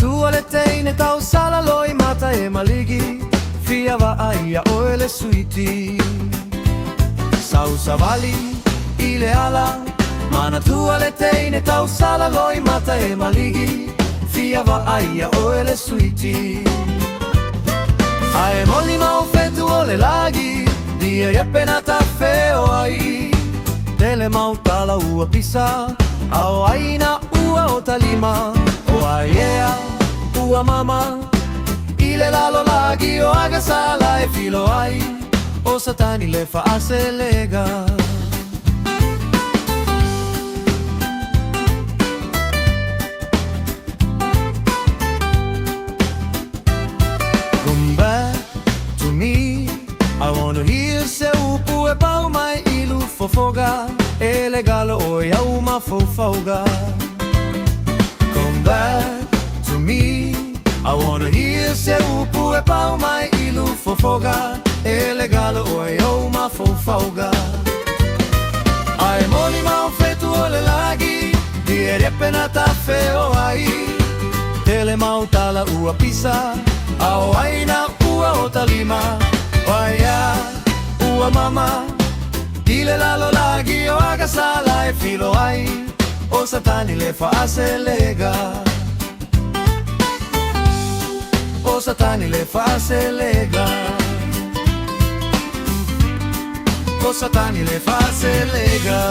tua le teine tau sala loi mata e maligi Fia va aia o le suiti Sau savali ile ala Mana tua le teine tau sala loi mata e maligi Fia va aia o le suiti Ae moli mau fetu o le lagi Dia e appena ta feo ai Tele mau tala ua pisa Ao aina ua o talima O aiea ua mama Ile lalo lagi o agasala e filo ai O satani le fa ase lega Come back to me I wanna hear se upu e pau mai ilu fofoga E le galo o ia uma fofauga Come back to me I wanna hear se upu e pau mai ilu fofoga E le galo o ia uma fofauga Ai moli mau fetu o le lagi Dieri appena ta feo ai Tele mau tala ua pisa Ao aina ua o talima Waia ua mama Ile lalo lagi o agasala e filo ai O satani le fa ase lega O satani le fa ase lega O satani le fa ase lega